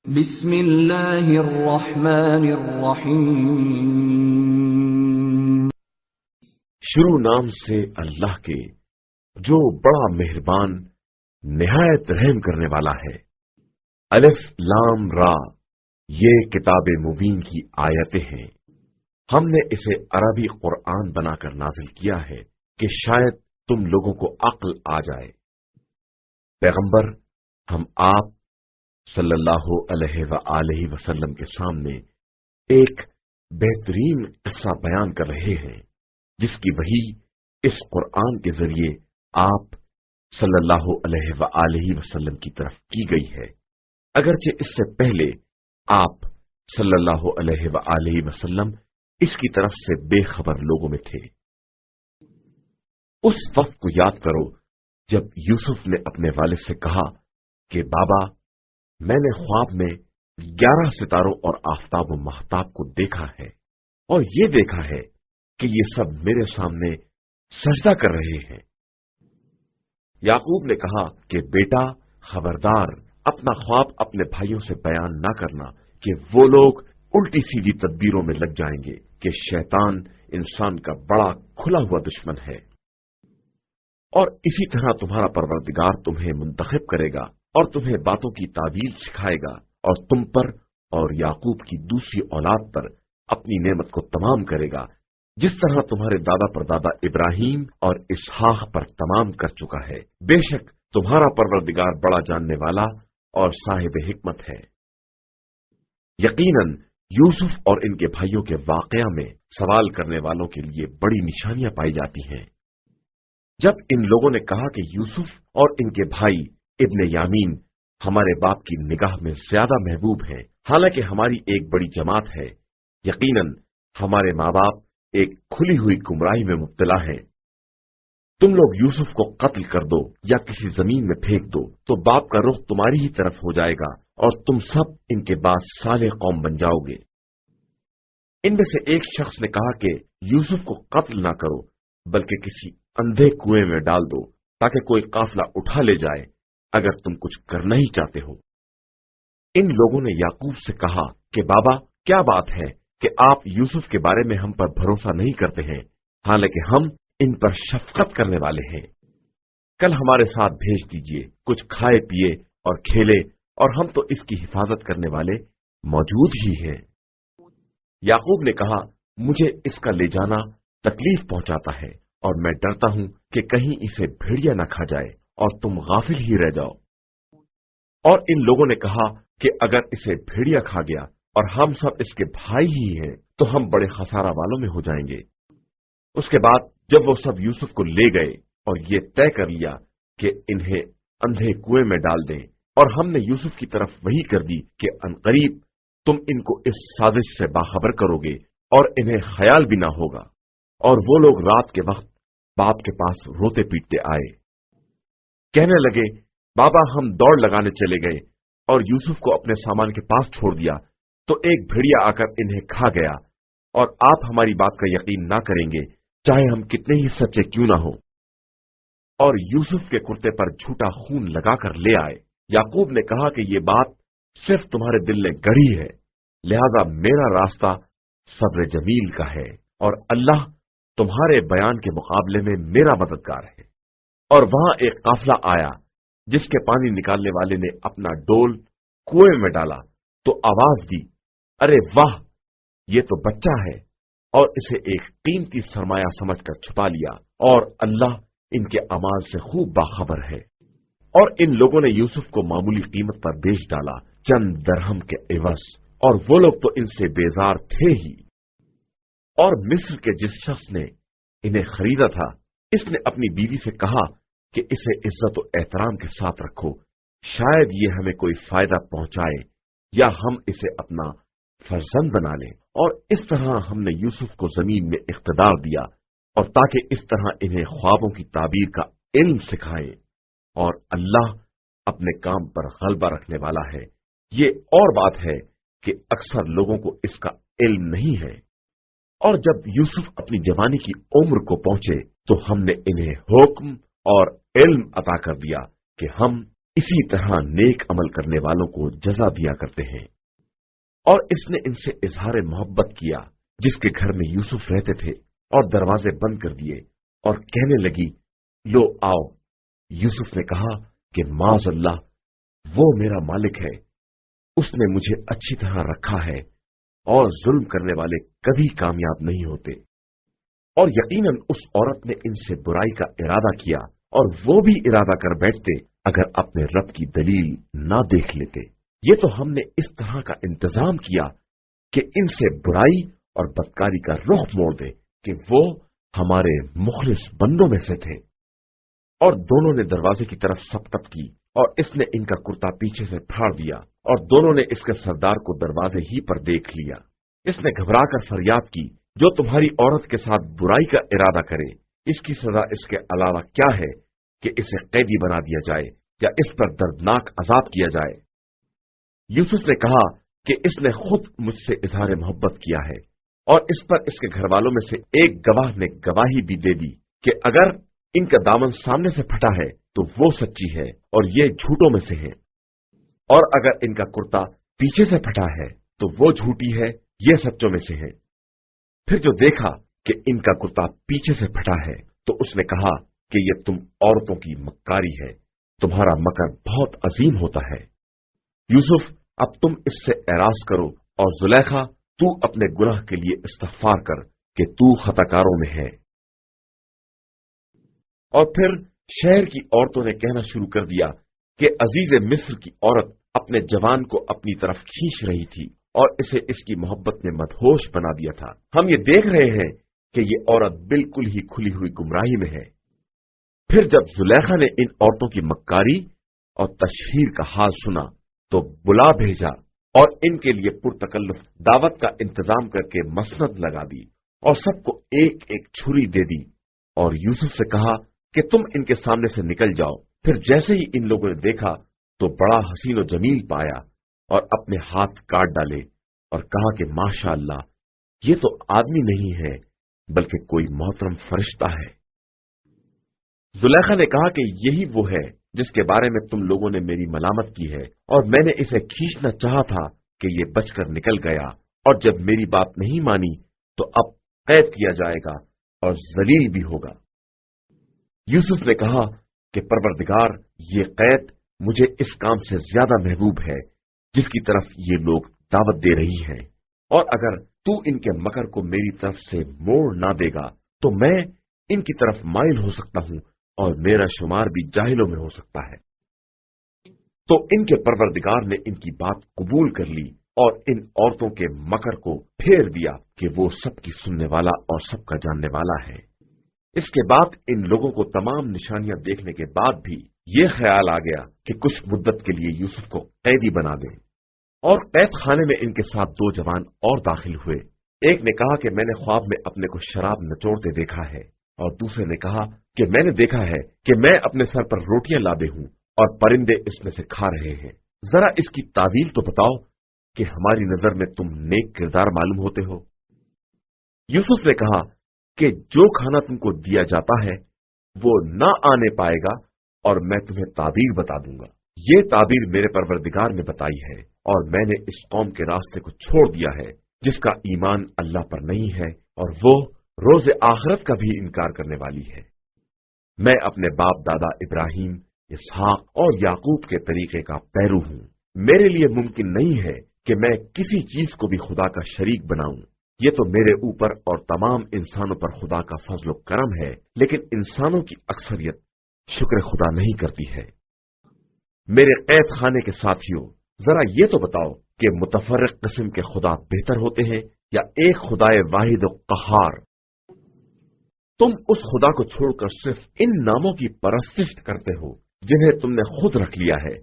بسم اللہ الرحمن الرحیم۔ شروع نام سے اللہ کے جو بڑا مہربان نہایت رحم کرنے والا ہے۔ الف لام را، یہ کتاب مبین کی آیتیں ہیں۔ ہم نے اسے عربی قرآن بنا کر نازل کیا ہے کہ شاید تم لوگوں کو عقل آ جائے۔ پیغمبر، ہم آپ صلی اللہ علیہ وآلہ وسلم کے سامنے ایک بہترین قصہ بیان کر رہے ہیں جس کی وحی اس قرآن کے ذریعے آپ صلی اللہ علیہ وآلہ وسلم کی طرف کی گئی ہے، اگرچہ اس سے پہلے آپ صلی اللہ علیہ وآلہ وسلم اس کی طرف سے بے خبر لوگوں میں تھے۔ اس وقت کو یاد کرو جب یوسف نے اپنے والد سے کہا کہ بابا، میں نے خواب میں 11 ستاروں اور آفتاب و مہتاب کو دیکھا ہے اور یہ دیکھا ہے کہ یہ سب میرے سامنے سجدہ کر رہے ہیں۔ یعقوب نے کہا کہ بیٹا، خبردار، اپنا خواب اپنے بھائیوں سے بیان نہ کرنا کہ وہ لوگ الٹی سیدھی تدبیروں میں لگ جائیں گے کہ شیطان انسان کا بڑا کھلا ہوا دشمن ہے، اور اسی طرح تمہارا پروردگار تمہیں منتخب کرے گا اور تمہیں باتوں کی تعویل سکھائے گا اور تم پر اور یعقوب کی دوسری اولاد پر اپنی نعمت کو تمام کرے گا، جس طرح تمہارے دادا پردادا ابراہیم اور اسحاق پر تمام کر چکا ہے۔ بے شک تمہارا پروردگار بڑا جاننے والا اور صاحب حکمت ہے۔ یقیناً یوسف اور ان کے بھائیوں کے واقعہ میں سوال کرنے والوں کے لیے بڑی نشانیاں پائی جاتی ہیں۔ جب ان لوگوں نے کہا کہ یوسف اور ان کے بھائی ابن یامین ہمارے باپ کی نگاہ میں زیادہ محبوب ہیں، حالانکہ ہماری ایک بڑی جماعت ہے، یقیناً ہمارے ماں باپ ایک کھلی ہوئی گمراہی میں مبتلا ہیں، تم لوگ یوسف کو قتل کر دو یا کسی زمین میں پھینک دو تو باپ کا رخ تمہاری ہی طرف ہو جائے گا اور تم سب ان کے بعد صالح قوم بن جاؤ گے۔ ان میں سے ایک شخص نے کہا کہ یوسف کو قتل نہ کرو بلکہ کسی اندھے کنویں میں ڈال دو تاکہ کوئی قافلہ اٹھا لے جائے اگر تم کچھ کرنا ہی چاہتے ہو۔ ان لوگوں نے یعقوب سے کہا کہ بابا، کیا بات ہے کہ آپ یوسف کے بارے میں ہم پر بھروسہ نہیں کرتے ہیں، حالانکہ ہم ان پر شفقت کرنے والے ہیں۔ کل ہمارے ساتھ بھیج دیجئے، کچھ کھائے پیے اور کھیلے، اور ہم تو اس کی حفاظت کرنے والے موجود ہی ہیں۔ یعقوب نے کہا، مجھے اس کا لے جانا تکلیف پہنچاتا ہے اور میں ڈرتا ہوں کہ کہیں اسے بھیڑیا نہ کھا جائے اور تم غافل ہی رہ جاؤ۔ اور ان لوگوں نے کہا کہ اگر اسے بھیڑیا کھا گیا اور ہم سب اس کے بھائی ہی ہیں تو ہم بڑے خسارہ والوں میں ہو جائیں گے۔ اس کے بعد جب وہ سب یوسف کو لے گئے اور یہ طے کر لیا کہ انہیں اندھے کنویں میں ڈال دیں، اور ہم نے یوسف کی طرف وحی کر دی کہ عنقریب تم ان کو اس سازش سے باخبر کرو گے اور انہیں خیال بھی نہ ہوگا، اور وہ لوگ رات کے وقت باپ کے پاس روتے پیٹتے آئے، کہنے لگے، بابا، ہم دوڑ لگانے چلے گئے اور یوسف کو اپنے سامان کے پاس چھوڑ دیا تو ایک بھیڑیا آ کر انہیں کھا گیا، اور آپ ہماری بات کا یقین نہ کریں گے چاہے ہم کتنے ہی سچے کیوں نہ ہوں۔ اور یوسف کے کرتے پر جھوٹا خون لگا کر لے آئے۔ یعقوب نے کہا کہ یہ بات صرف تمہارے دل نے گڑھی ہے، لہذا میرا راستہ صبر جمیل کا ہے اور اللہ تمہارے بیان کے مقابلے میں میرا مددگار ہے۔ اور وہاں ایک قافلہ آیا جس کے پانی نکالنے والے نے اپنا ڈول کنویں میں ڈالا تو آواز دی، ارے واہ، یہ تو بچہ ہے، اور اسے ایک قیمتی سرمایہ سمجھ کر چھپا لیا، اور اللہ ان کے اعمال سے خوب باخبر ہے۔ اور ان لوگوں نے یوسف کو معمولی قیمت پر بیچ ڈالا، چند درہم کے عوض، اور وہ لوگ تو ان سے بیزار تھے ہی۔ اور مصر کے جس شخص نے انہیں خریدا تھا، اس نے اپنی بیوی سے کہا کہ اسے عزت و احترام کے ساتھ رکھو، شاید یہ ہمیں کوئی فائدہ پہنچائے یا ہم اسے اپنا فرزند بنا لیں۔ اور اس طرح ہم نے یوسف کو زمین میں اقتدار دیا، اور تاکہ اس طرح انہیں خوابوں کی تعبیر کا علم سکھائے، اور اللہ اپنے کام پر غلبہ رکھنے والا ہے۔ یہ اور بات ہے کہ اکثر لوگوں کو اس کا علم نہیں ہے۔ اور جب یوسف اپنی جوانی کی عمر کو پہنچے تو ہم نے انہیں حکم اور علم عطا کر دیا کہ ہم इसी तरह नेक अमल करने वालों को जजा दिया करते हैं। और इसने इनसे इजहार मोहब्बत किया जिसके घर में यूसुफ रहते थे, और दरवाजे बंद कर दिए और कहने लगी, लो आओ। यूसुफ ने कहा कि माज़ अल्लाह, वो मेरा मालिक है, उसने मुझे अच्छी तरह रखा है, और जुल्म करने वाले कभी कामयाब नहीं होते। और यकीनन उस औरत ने इनसे बुराई का इरादा किया, और वो भी इरादा कर बैठते अगर अपने रब की दलील ना देख लेते। ये तो हमने इस तरह का इंतजाम किया कि इनसे बुराई और बदकारी का रुख मोड़ दे कि वो हमारे मुखलिस बंदों में से थे। और दोनों ने दरवाजे की तरफ सबकत की, और इसने इनका कुर्ता पीछे से फाड़ दिया, और दोनों ने इसके सरदार को दरवाजे ही पर देख लिया। इसने घबराकर फरियाद की, जो तुम्हारी औरत के साथ बुराई का इरादा करे, इसकी सजा इसके अलावा क्या है कि इसे कैदी बना दिया जाए या इस पर दर्दनाक अजाब किया जाए। यूसुफ ने कहा कि इसने खुद मुझसे इजहार मोहब्बत किया है, और इस पर इसके घर वालों में से एक गवाह ने गवाही भी दे दी कि अगर इनका दामन सामने से फटा है तो वो सच्ची है और ये झूठों में से है, और अगर इनका कुर्ता पीछे से फटा है तो वो झूठी है, ये सच्चों में से है। फिर जो देखा कि इनका कुर्ता पीछे से फटा है तो उसने कहा कि ये तुम औरतों की मक्कारी है, तुम्हारा मकर बहुत अजीम होता है। यूसुफ, अब तुम इससे एराज करो, और जुलेखा, तू अपने गुनाह के लिए इस्तगफार कर कि तू खताकारों में है। और फिर शहर की औरतों ने कहना शुरू कर दिया कि अजीज मिस्र की औरत अपने जवान को अपनी तरफ खींच रही थी और इसे इसकी मोहब्बत ने मदहोश बना दिया था। हम ये देख रहे हैं कि ये औरत बिल्कुल ही खुली हुई गुमराही में है। फिर जब जुलेखा ने इन औरतों की मक्कारी और तशहीर का हाल सुना तो बुला भेजा और इनके लिए पुरतकल्लुफ दावत का इंतजाम करके मसनद लगा दी और सबको एक एक छुरी दे दी, और यूसुफ से कहा कि तुम इनके सामने से निकल जाओ। फिर जैसे ही इन लोगों ने देखा तो बड़ा हसीन व जमील पाया और अपने हाथ काट डाले और कहा कि माशाअल्लाह, ये तो आदमी नहीं है बल्कि कोई मोहतरम फरिश्ता है। जुलेखा ने कहा कि यही वो है जिसके बारे में तुम लोगों ने मेरी मलामत की है, और मैंने इसे खींचना चाहा था कि ये बचकर निकल गया, और जब मेरी बात नहीं मानी तो अब कैद किया जाएगा और जलील भी होगा। यूसुफ ने कहा कि परवरदिगार, ये कैद मुझे इस काम से ज्यादा महबूब है जिसकी तरफ ये लोग दावत दे रही हैं, और अगर तू इनके मकर को मेरी तरफ से मोड़ ना देगा तो मैं इनकी तरफ माइल हो सकता हूं और मेरा शुमार भी जाहिलों में हो सकता है। तो इनके परवरदिगार ने इनकी बात कबूल कर ली और इन औरतों के मकर को फेर दिया कि वो सबकी सुनने वाला और सबका जानने वाला है। इसके बाद इन लोगों को तमाम निशानियां देखने के बाद भी ये ख्याल आ गया कि कुछ मुद्दत के लिए यूसुफ को कैदी बना दें, और कैद खाने में इनके साथ दो जवान और दाखिल हुए। एक ने कहा कि मैंने ख्वाब में अपने को शराब नचोड़ते देखा है, और दूसरे ने कहा कि मैंने देखा है कि मैं अपने सर पर रोटियां लादे हूं और परिंदे इसमें से खा रहे हैं। जरा इसकी तावील तो बताओ कि हमारी नजर में तुम नेक किरदार मालूम होते हो। यूसुफ ने कहा कि जो खाना तुमको दिया जाता है वो न आने पाएगा और मैं तुम्हें ताबीर बता दूंगा। ये ताबीर मेरे परवरदिगार ने बताई है, और मैंने इस कौम के रास्ते को छोड़ दिया है जिसका ईमान अल्लाह पर नहीं है और वो रोज आखिरत का भी इनकार करने वाली है। मैं अपने बाप दादा इब्राहिम, इसहाक और याकूब के तरीके का पैरू हूं। मेरे लिए मुमकिन नहीं है कि मैं किसी चीज को भी खुदा का शरीक बनाऊं। ये तो मेरे ऊपर और तमाम इंसानों पर खुदा का फजल करम है, लेकिन इंसानों की अक्सरियत शुक्र खुदा नहीं करती है। मेरे कैद खाने के साथियों, जरा ये तो बताओ कि मुतफर्रिक किस्म के खुदा बेहतर होते हैं या एक खुदाए वाहिद क़हार? तुम उस खुदा को छोड़कर सिर्फ इन नामों की परस्तिश करते हो जिन्हें तुमने खुद रख लिया है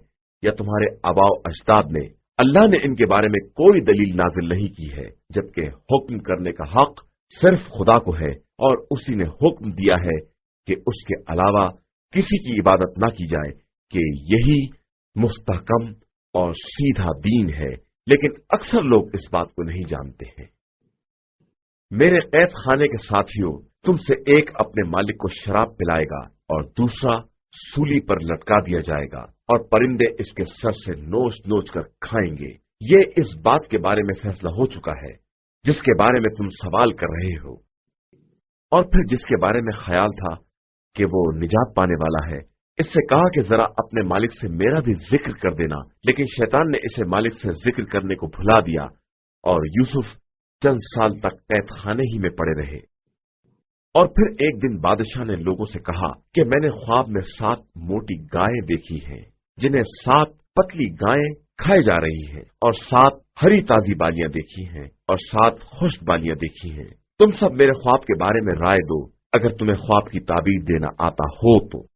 या तुम्हारे आबाओ अजदाद ने। अल्लाह ने इनके बारे में कोई दलील नाजिल नहीं की है, जबकि हुक्म करने का हक सिर्फ खुदा को है, और उसी ने हुक्म दिया है कि उसके अलावा किसी की इबादत ना की जाए, कि यही मुस्तहकम और सीधा दीन है। लेकिन अक्सर लोग इस बात को नहीं जानते हैं। मेरे कैद खाने के साथियों, तुमसे एक अपने मालिक को शराब पिलाएगा और दूसरा सूली पर लटका दिया जाएगा और परिंदे इसके सर से नोच नोच कर खाएंगे। ये इस बात के बारे में फैसला हो चुका है जिसके बारे में तुम सवाल कर रहे हो। और फिर जिसके बारे में ख्याल था कि वो निजात पाने वाला है, इससे कहा कि जरा अपने मालिक से मेरा भी जिक्र कर देना। लेकिन शैतान ने इसे मालिक से जिक्र करने को भुला दिया और यूसुफ चंद साल तक कैद खाने ही में पड़े रहे। और फिर एक दिन बादशाह ने लोगों से कहा कि मैंने ख्वाब में 7 मोटी गायें देखी हैं, जिन्हें 7 पतली गायें खाई जा रही हैं, और 7 हरी ताजी बालियां देखी हैं और 7 खुश्क बालियां देखी हैं। तुम सब मेरे ख्वाब के बारे में राय दो, अगर तुम्हें ख्वाब की ताबीर देना आता हो तो।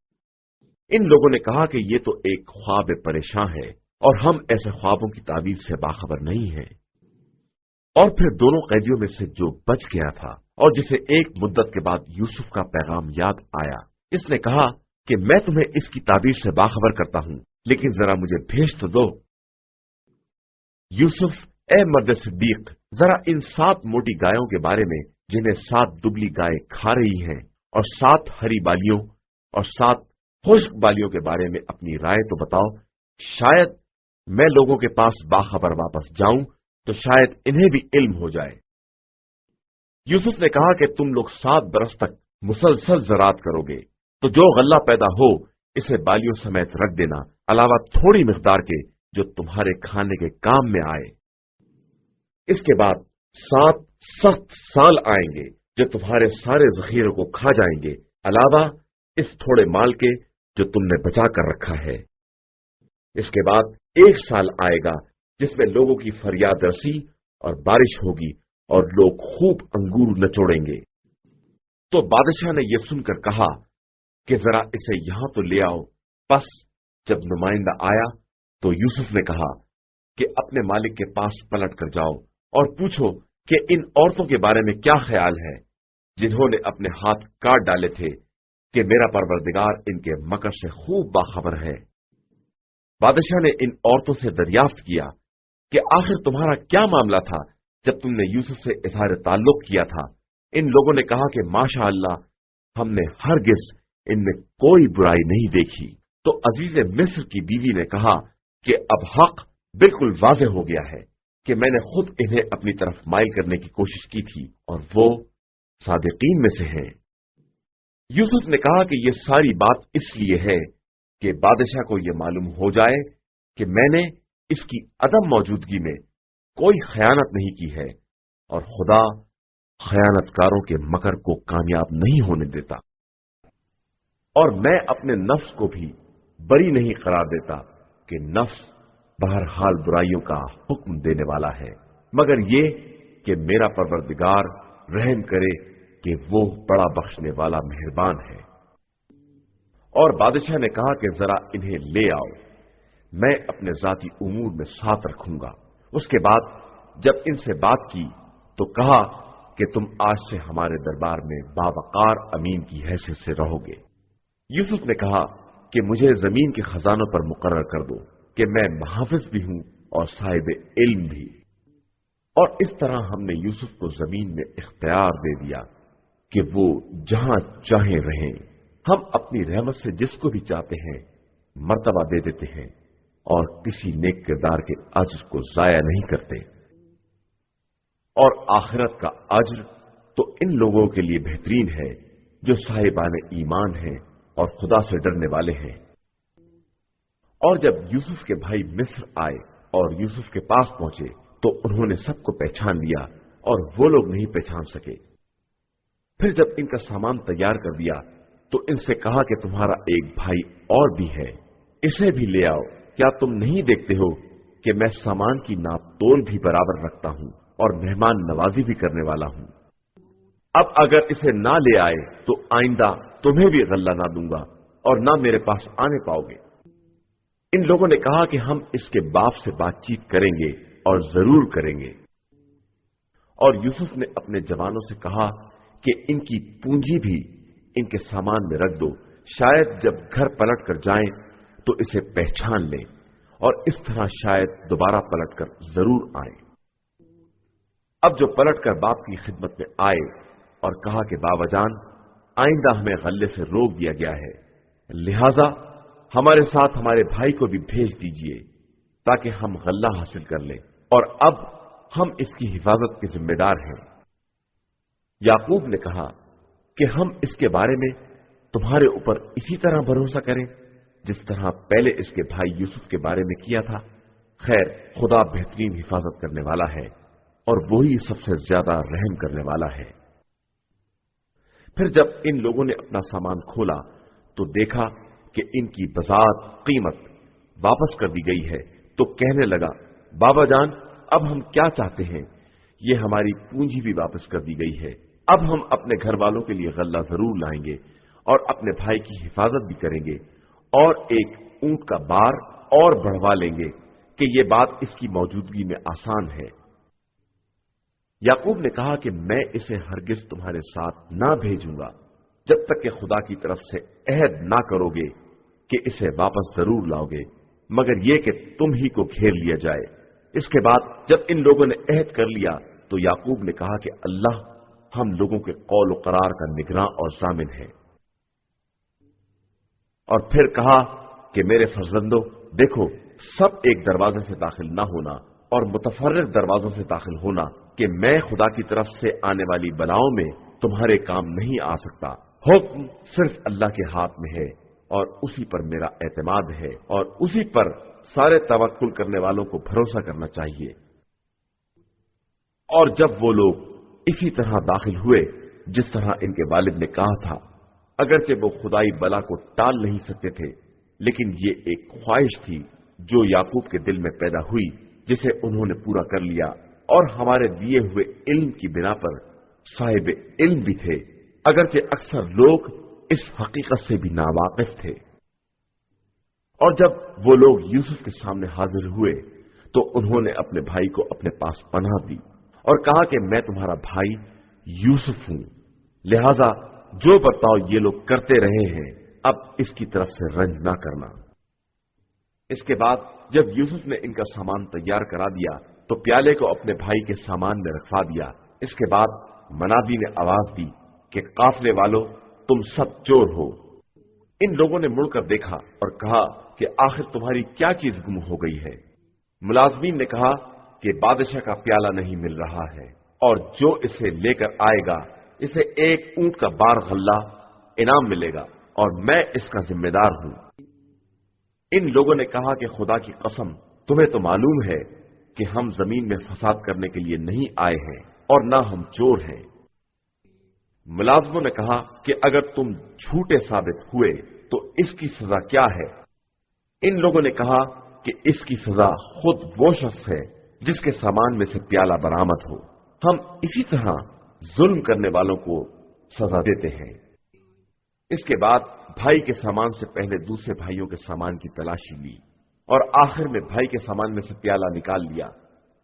इन लोगों ने कहा कि ये तो एक ख्वाब परेशान है और हम ऐसे ख्वाबों की ताबीर से बाखबर नहीं हैं। और फिर दोनों कैदियों में से जो बच गया था और जिसे एक मुद्दत के बाद यूसुफ का पैगाम याद आया, इसने कहा कि मैं तुम्हें इसकी ताबीर से बाखबर करता हूं, लेकिन जरा मुझे भेज तो दो। यूसुफ, ए मर्द सिद्दीक, जरा इन 7 मोटी गायों के बारे में जिन्हें 7 दुबली गायें खा रही हैं और 7 हरी बालियों और 7 खुश्क बालियों के बारे में अपनी राय तो बताओ। शायद मैं लोगों के पास बाखबर वापस जाऊं तो शायद इन्हें भी इल्म हो जाए। यूसुफ ने कहा कि तुम लोग 7 बरस तक मुसलसल ज़राअत करोगे, तो जो गल्ला पैदा हो इसे बालियों समेत रख देना, अलावा थोड़ी मिकदार के जो तुम्हारे खाने के काम में आए। इसके बाद 7 सख्त साल आएंगे जो तुम्हारे सारे जखीरों को खा जाएंगे, अलावा इस थोड़े माल के जो तुमने बचा कर रखा है। इसके बाद 1 साल आएगा जिसमें लोगों की फरियाद रसी और बारिश होगी और लोग खूब अंगूर नचोड़ेंगे। तो बादशाह ने यह सुनकर कहा कि जरा इसे यहां तो ले आओ। बस जब नुमाइंदा आया तो यूसुफ ने कहा कि अपने मालिक के पास पलट कर जाओ और पूछो कि इन औरतों के बारे में क्या ख्याल है जिन्होंने अपने हाथ काट डाले थे, कि मेरा परवरदिगार इनके मकर से खूब बाखबर है। बादशाह ने इन औरतों से दरियाफ्त किया कि आखिर तुम्हारा क्या मामला था जब तुमने यूसुफ से इज़हार ताल्लुक किया था। इन लोगों ने कहा कि माशा अल्लाह, हमने हरगिज इनमें कोई बुराई नहीं देखी। तो अजीज मिस्र की बीवी ने कहा कि अब हक बिल्कुल वाज़ेह हो गया है कि मैंने खुद इन्हें अपनी तरफ माइल करने की कोशिश की थी और वो सादिकीन में से हैं। यूसुफ ने कहा कि यह सारी बात इसलिए है कि बादशाह को यह मालूम हो जाए कि मैंने इसकी अदम मौजूदगी में कोई खयानत नहीं की है और खुदा खयानतकारों के मकर को कामयाब नहीं होने देता। और मैं अपने नफ्स को भी बरी नहीं करार देता कि नफ्स बहरहाल बुराइयों का हुक्म देने वाला है, मगर ये कि मेरा परवरदिगार रहम करे कि वो बड़ा बख्शने वाला मेहरबान है। और बादशाह ने कहा कि जरा इन्हें ले आओ, मैं अपने जाती उमूर में साथ रखूंगा। उसके बाद जब इनसे बात की तो कहा कि तुम आज से हमारे दरबार में बावकार अमीन की हैसियत से रहोगे। यूसुफ ने कहा कि मुझे जमीन के खजानों पर मुकर्रर कर दो कि मैं मुहाफिज भी हूं और साहिब इल्म भी। और इस तरह हमने यूसुफ को जमीन में इख्तियार दे दिया कि वो जहां चाहे रहें। हम अपनी रहमत से जिसको भी चाहते हैं मर्तबा दे देते हैं और किसी नेक किरदार के अज्र को जाया नहीं करते। और आखिरत का अज्र तो इन लोगों के लिए बेहतरीन है जो साहिबान ईमान हैं और खुदा से डरने वाले हैं। और जब यूसुफ के भाई मिस्र आए और यूसुफ के पास पहुंचे तो उन्होंने सबको पहचान लिया और वो लोग नहीं पहचान सके। फिर जब इनका सामान तैयार कर दिया तो इनसे कहा कि तुम्हारा एक भाई और भी है, इसे भी ले आओ। क्या तुम नहीं देखते हो कि मैं सामान की नाप तोल भी बराबर रखता हूं और मेहमान नवाजी भी करने वाला हूं। अब अगर इसे ना ले आए तो आइंदा तुम्हें भी गल्ला ना दूंगा और ना मेरे पास आने पाओगे। इन लोगों ने कहा कि हम इसके बाप से बातचीत करेंगे और जरूर करेंगे। और यूसुफ ने अपने जवानों से कहा कि इनकी पूंजी भी इनके सामान में रख दो, शायद जब घर पलट कर जाएं तो इसे पहचान लें और इस तरह शायद दोबारा पलट कर जरूर आए। अब जो पलट कर बाप की खिदमत में आए और कहा कि बाबाजान, आइंदा हमें गल्ले से रोक दिया गया है, लिहाजा हमारे साथ हमारे भाई को भी भेज दीजिए ताकि हम गल्ला हासिल कर लें, और अब हम इसकी हिफाजत के जिम्मेदार हैं। याकूब ने कहा कि हम इसके बारे में तुम्हारे ऊपर इसी तरह भरोसा करें जिस तरह पहले इसके भाई यूसुफ के बारे में किया था। खैर, खुदा बेहतरीन हिफाजत करने वाला है और वही सबसे ज्यादा रहम करने वाला है। फिर जब इन लोगों ने अपना सामान खोला तो देखा कि इनकी बाजार कीमत वापस कर दी गई है, तो कहने लगा, बाबा जान, अब हम क्या चाहते हैं, ये हमारी पूंजी भी वापस कर दी गई है। अब हम अपने घर वालों के लिए गल्ला जरूर लाएंगे और अपने भाई की हिफाजत भी करेंगे और एक ऊंट का बार और बढ़वा लेंगे कि ये बात इसकी मौजूदगी में आसान है। याकूब ने कहा कि मैं इसे हरगिज तुम्हारे साथ ना भेजूंगा जब तक कि खुदा की तरफ से अहद ना करोगे कि इसे वापस जरूर लाओगे, मगर यह कि तुम ही को घेर लिया जाए। इसके बाद जब इन लोगों ने अहद कर लिया तो याकूब ने कहा कि अल्लाह हम लोगों के कौल व करार का निगरां और जामिन है। और फिर कहा कि मेरे फर्जंदो, देखो, सब एक दरवाजे से दाखिल न होना और मुतफर्रिक दरवाजों से दाखिल होना कि मैं खुदा की तरफ से आने वाली बलाओं में तुम्हारे काम नहीं आ सकता। हुक्म सिर्फ अल्लाह के हाथ में है और उसी पर मेरा एतमाद है और उसी पर सारे तवक्कुल करने वालों को भरोसा करना चाहिए। और जब वो लोग इसी तरह दाखिल हुए जिस तरह इनके वालिद ने कहा था, अगरचे वो खुदाई बला को टाल नहीं सकते थे, लेकिन ये एक ख्वाहिश थी जो याकूब के दिल में पैदा हुई, जिसे उन्होंने पूरा कर लिया, और हमारे दिए हुए इल्म की बिना पर साहिब इल्म भी थे, अगरचे अक्सर लोग इस हकीकत से भी नावाकिफ थे। और जब वो लोग यूसुफ के सामने हाजिर हुए तो उन्होंने अपने भाई को अपने पास पनाह दी और कहा कि मैं तुम्हारा भाई यूसुफ हूं, लिहाजा जो बर्ताव ये लोग करते रहे हैं अब इसकी तरफ से रंज ना करना। इसके बाद जब यूसुफ ने इनका सामान तैयार करा दिया तो प्याले को अपने भाई के सामान में रखवा दिया। इसके बाद मनादी ने आवाज दी कि काफले वालों, तुम सब चोर हो। इन लोगों ने मुड़कर देखा और कहा कि आखिर तुम्हारी क्या चीज गुम हो गई है। मुलाजमीन ने कहा कि बादशाह का प्याला नहीं मिल रहा है और जो इसे लेकर आएगा इसे एक ऊंट का बार गल्ला इनाम मिलेगा और मैं इसका जिम्मेदार हूं। इन लोगों ने कहा कि खुदा की कसम, तुम्हें तो मालूम है कि हम जमीन में फसाद करने के लिए नहीं आए हैं और ना हम चोर हैं। मुलाजमों ने कहा कि अगर तुम झूठे साबित हुए तो इसकी सजा क्या है। इन लोगों ने कहा कि इसकी सजा खुद वो शख्स है जिसके सामान में से प्याला बरामद हो। हम इसी तरह जुल्म करने वालों को सजा देते हैं। इसके बाद भाई के सामान से पहले दूसरे भाइयों के सामान की तलाशी ली और आखिर में भाई के सामान में से प्याला निकाल लिया,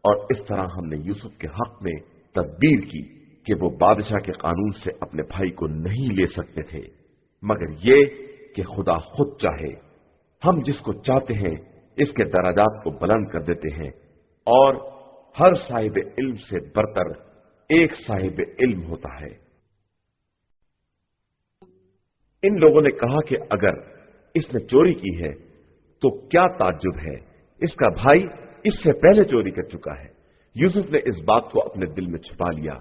और इस तरह हमने यूसुफ के हक में तदबीर की कि वो बादशाह के कानून से अपने भाई को नहीं ले सकते थे, मगर ये कि खुदा खुद चाहे, हम जिसको चाहते हैं इसके दराजात को बुलंद कर देते हैं, और हर साहिब इल्म से बढ़कर एक साहिब इल्म होता है। इन लोगों ने कहा कि अगर इसने चोरी की है तो क्या ताज्जुब है, इसका भाई इससे पहले चोरी कर चुका है। यूसुफ ने इस बात को अपने दिल में छुपा लिया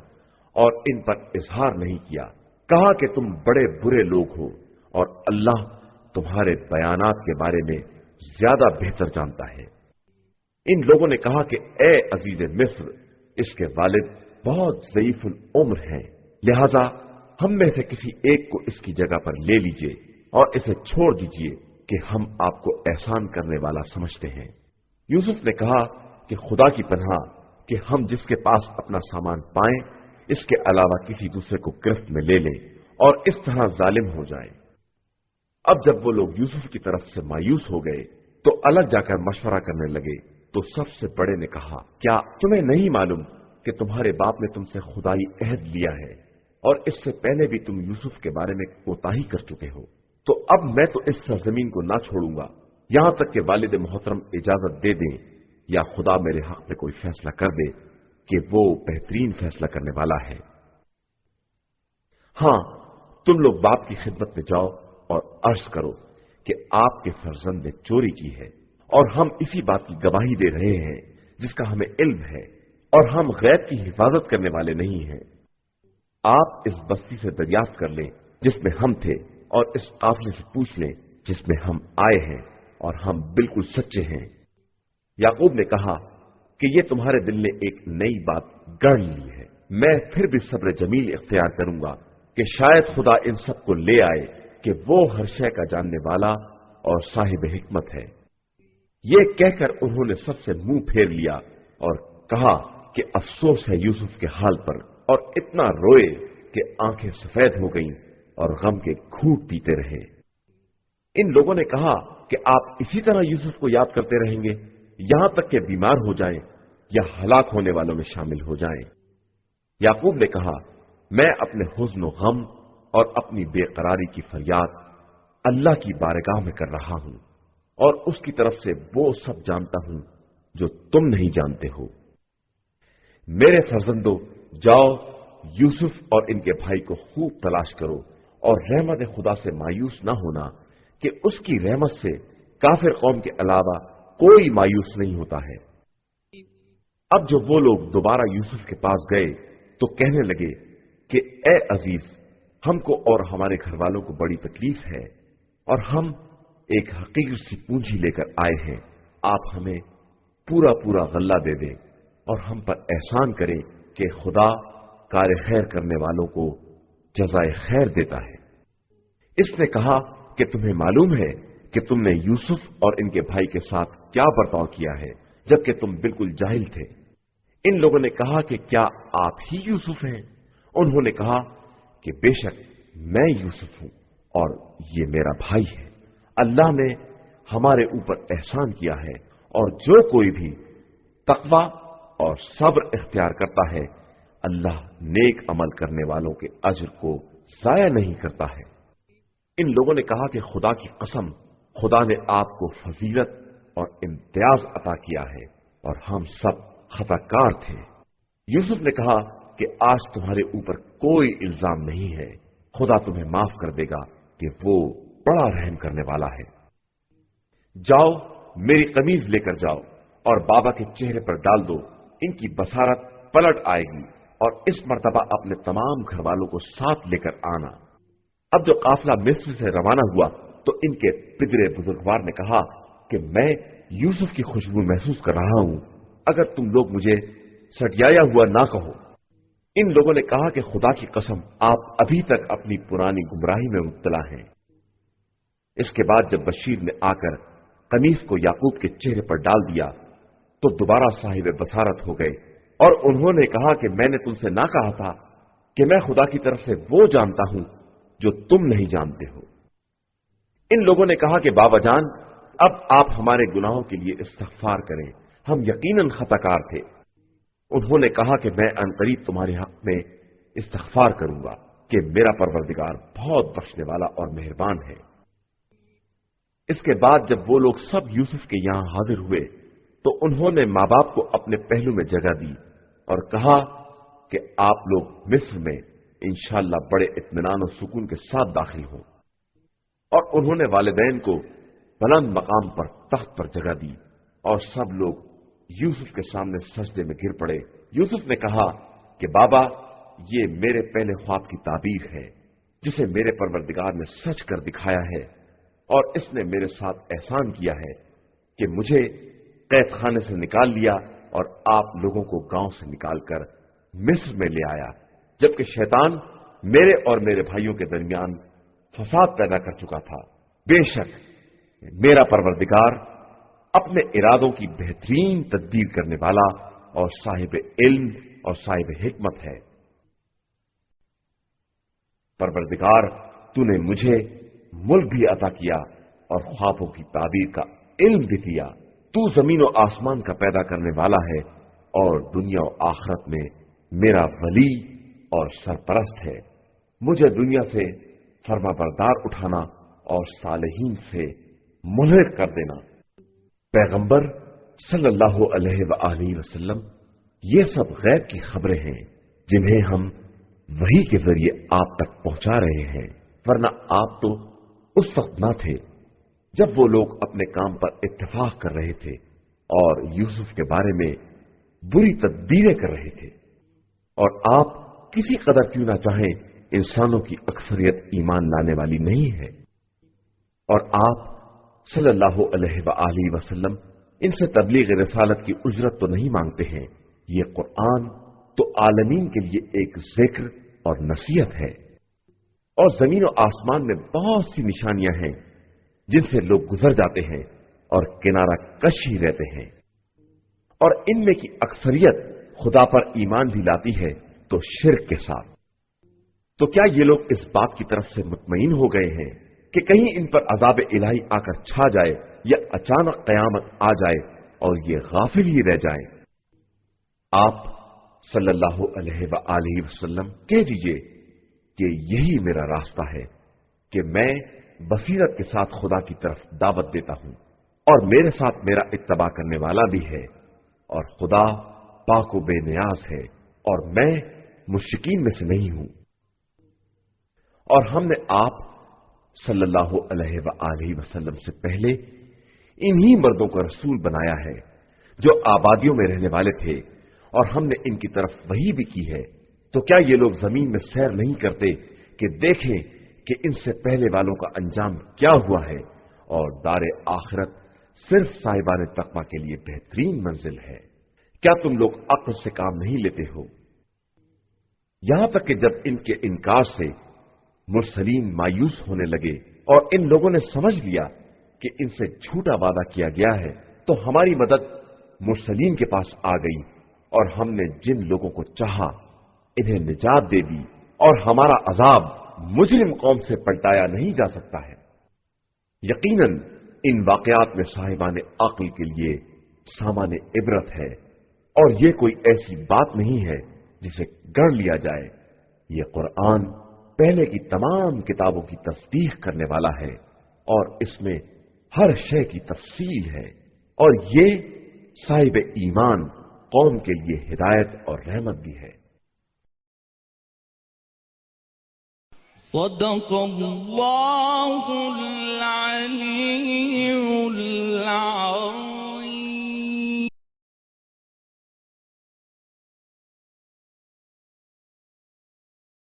और इन पर इजहार नहीं किया। कहा कि तुम बड़े बुरे लोग हो और अल्लाह तुम्हारे बयानात के बारे में ज्यादा बेहतर जानता है। इन लोगों ने कहा कि ए अजीज मिस्र, इसके वालिद बहुत ज़ईफुल उम्र हैं, लिहाजा हम में से किसी एक को इसकी जगह पर ले लीजिए और इसे छोड़ दीजिए कि हम आपको एहसान करने वाला समझते हैं। यूसुफ ने कहा कि खुदा की पनाह कि हम जिसके पास अपना सामान पाएं इसके अलावा किसी दूसरे को गिरफ्त में ले लें और इस तरह जालिम हो जाए। अब जब वो लोग यूसुफ की तरफ से मायूस हो गए तो अलग जाकर मशवरा करने लगे। तो सबसे बड़े ने कहा, क्या तुम्हें नहीं मालूम कि तुम्हारे बाप ने तुमसे खुदाई अहद लिया है और इससे पहले भी तुम यूसुफ के बारे में कोताही कर चुके हो। तो अब मैं तो इस सरजमीन को ना छोड़ूंगा यहां तक कि वालिद मोहतरम इजाजत दे दें या खुदा मेरे हक में कोई फैसला कर दे कि वो बेहतरीन फैसला करने वाला है। हां, तुम लोग बाप की खिदमत में जाओ और अर्ज करो کہ آپ کے फर्जंद ने चोरी की है और हम इसी बात की गवाही दे रहे हैं जिसका हमें इल्म है और हम गैब की हिफाजत करने वाले नहीं हैं। आप इस बस्ती से दरियाफ्त कर लें जिसमें हम थे और इस काफिले से पूछ लें जिसमें हम आए हैं और हम बिल्कुल सच्चे हैं। याकूब ने कहा कि ये तुम्हारे दिल ने एक नई बात गढ़ ली है। मैं फिर भी सब्र जमील इख्तियार करूंगा कि शायद खुदा इन सब को ले आए कि वो हर शय का जानने वाला और साहिब हिकमत है। ये कहकर उन्होंने सबसे मुंह फेर लिया और कहा कि अफसोस है यूसुफ के हाल पर, और इतना रोए कि आंखें सफेद हो गईं और गम के घूंट पीते रहे। इन लोगों ने कहा कि आप इसी तरह यूसुफ को याद करते रहेंगे यहां तक कि बीमार हो जाएं या हलाक होने वालों में शामिल हो जाएं। याकूब ने कहा, मैं अपने हुज़्न और गम और अपनी बेकरारी की फरियाद अल्लाह की बारगाह में कर रहा हूं और उसकी तरफ से वो सब जानता हूं जो तुम नहीं जानते हो। मेरे फर्जंदो, जाओ यूसुफ और इनके भाई को खूब तलाश करो और रहमत खुदा से मायूस न होना कि उसकी रहमत से काफिर कौम के अलावा कोई मायूस नहीं होता है। अब जब वो लोग दोबारा यूसुफ के पास गए तो कहने लगे कि ए अजीज, हमको और हमारे घर वालों को बड़ी तकलीफ है और हम एक हकीर सी पूंजी लेकर आए हैं। आप हमें पूरा पूरा गल्ला दे दें और हम पर एहसान करें कि खुदा कार खैर करने वालों को जज़ाए खैर देता है। इसने कहा कि तुम्हें मालूम है कि तुमने यूसुफ और इनके भाई के साथ क्या बर्ताव किया है जबकि तुम बिल्कुल जाहिल थे। इन लोगों ने कहा कि क्या आप ही यूसुफ हैं? उन्होंने कहा कि बेशक मैं यूसुफ हूं और ये मेरा भाई है। अल्लाह ने हमारे ऊपर एहसान किया है और जो कोई भी तकवा और सब्र इख्तियार करता है, अल्लाह नेक अमल करने वालों के अज्र को जाया नहीं करता है। इन लोगों ने कहा कि खुदा की कसम, खुदा ने आपको फजीलत और इम्तियाज अता किया है और हम सब खताकार थे। यूसुफ ने कहा कि आज तुम्हारे ऊपर कोई इल्जाम नहीं है, खुदा तुम्हें माफ कर देगा कि वो बड़ा रहम करने वाला है। जाओ मेरी कमीज लेकर जाओ और बाबा के चेहरे पर डाल दो, इनकी बसारत पलट आएगी और इस मर्तबा अपने तमाम घर वालों को साथ लेकर आना। अब जो काफिला मिस्र से रवाना हुआ तो इनके पिदरे बुजुर्गवार ने कहा कि मैं यूसुफ की खुशबू महसूस कर रहा हूं, अगर तुम लोग मुझे सटियाया हुआ ना कहो। इन लोगों ने कहा कि खुदा की कसम, आप अभी तक अपनी पुरानी गुमराही में मुब्तला हैं। इसके बाद जब बशीर ने आकर कमीज को याकूब के चेहरे पर डाल दिया तो दोबारा साहिब बसारत हो गए और उन्होंने कहा कि मैंने तुमसे ना कहा था कि मैं खुदा की तरफ से वो जानता हूं जो तुम नहीं जानते हो। इन लोगों ने कहा कि बाबा जान, अब आप हमारे गुनाहों के लिए इस्तग़फ़ार करें, हम यकीनन खताकार थे। उन्होंने कहा कि मैं अनकरीब तुम्हारे हक में इस्तग़फ़ार करूंगा कि मेरा परवरदिगार बहुत बख्शने वाला और मेहरबान है। इसके बाद जब वो लोग सब यूसुफ के यहां हाजिर हुए तो उन्होंने माँ बाप को अपने पहलू में जगह दी और कहा कि आप लोग मिस्र में इंशाअल्लाह बड़े इत्मीनान और सुकून के साथ दाखिल हो। और उन्होंने वालिदैन को बुलंद मकाम पर तख्त पर जगह दी और सब लोग यूसुफ के सामने सजदे में गिर पड़े। यूसुफ ने कहा कि बाबा, ये मेरे पहले ख्वाब की ताबीर है जिसे मेरे परवरदिगार ने सच कर दिखाया है और इसने मेरे साथ एहसान किया है कि मुझे कैद खाने से निकाल लिया और आप लोगों को गांव से निकालकर मिस्र में ले आया, जबकि शैतान मेरे और मेरे भाइयों के दरमियान फसाद पैदा कर चुका था। बेशक मेरा परवरदिगार अपने इरादों की बेहतरीन तदबीर करने वाला और साहिब इल्म और साहिब हिकमत है। परवरदिगार, तूने मुझे मुल्क भी अता किया और ख्वाबों की ताबीर का इल्म भी दिया। तू जमीन और आसमान का पैदा करने वाला है और दुनिया और आखिरत में मेरा वली और सरपरस्त है। मुझे दुनिया से फरमाबरदार उठाना और सालेहीन से मुल्हिक कर देना। पैगंबर सल्लल्लाहु अलैहि वसल्लम, ये सब गैब की खबरें हैं जिन्हें हम वही के जरिए आप तक पहुंचा रहे हैं, वरना आप तो उस वक्त न थे جب وہ لوگ اپنے کام پر اتفاق کر رہے تھے اور یوسف کے بارے میں بری تدبیریں کر رہے تھے، اور آپ کسی قدر کیوں نہ چاہیں انسانوں کی اکثریت ایمان لانے والی نہیں ہے، اور آپ صلی اللہ علیہ وآلہ وسلم ان سے تبلیغ رسالت کی اجرت تو نہیں مانگتے ہیں۔ یہ قرآن تو عالمین کے لیے ایک ذکر اور نصیحت ہے، اور زمین و آسمان میں بہت سی نشانیاں ہیں جن سے لوگ گزر جاتے ہیں اور کنارہ کش ہی رہتے ہیں، اور ان میں کی اکثریت خدا پر ایمان بھی لاتی ہے تو شرک کے ساتھ۔ تو کیا یہ لوگ اس بات کی طرف سے مطمئن ہو گئے ہیں کہ کہیں ان پر عذاب الہی آ کر چھا جائے یا اچانک قیامت آ جائے اور یہ غافل ہی رہ جائیں؟ آپ صلی اللہ علیہ وآلہ وسلم کہہ دیجئے کہ یہی میرا راستہ ہے کہ میں بصیرت کے ساتھ خدا کی طرف دعوت دیتا ہوں، اور میرے ساتھ میرا اتباع کرنے والا بھی ہے، اور خدا پاک و بے نیاز ہے، اور میں مشرکین میں سے نہیں ہوں۔ اور ہم نے آپ صلی اللہ علیہ وآلہ وسلم سے پہلے انہی مردوں کو رسول بنایا ہے جو آبادیوں میں رہنے والے تھے، اور ہم نے ان کی طرف وحی بھی کی ہے۔ تو کیا یہ لوگ زمین میں سیر نہیں کرتے کہ دیکھیں کہ ان سے پہلے والوں کا انجام کیا ہوا ہے، اور دار آخرت صرف صاحبان تقوی کے لیے بہترین منزل ہے۔ کیا تم لوگ عقل سے کام نہیں لیتے ہو؟ یہاں تک کہ جب ان کے انکار سے مرسلین مایوس ہونے لگے اور ان لوگوں نے سمجھ لیا کہ ان سے جھوٹا وعدہ کیا گیا ہے، تو ہماری مدد مرسلین کے پاس آ گئی، اور ہم نے جن لوگوں کو چاہا انہیں نجات دے دی، اور ہمارا عذاب مجرم قوم سے پلٹایا نہیں جا سکتا ہے۔ یقیناً ان واقعات میں صاحبان عقل کے لیے سامان عبرت ہے، اور یہ کوئی ایسی بات نہیں ہے جسے گڑھ لیا جائے۔ یہ قرآن پہلے کی تمام کتابوں کی تصدیق کرنے والا ہے، اور اس میں ہر شے کی تفصیل ہے، اور یہ صاحب ایمان قوم کے لیے ہدایت اور رحمت بھی ہے۔ صدق اللہ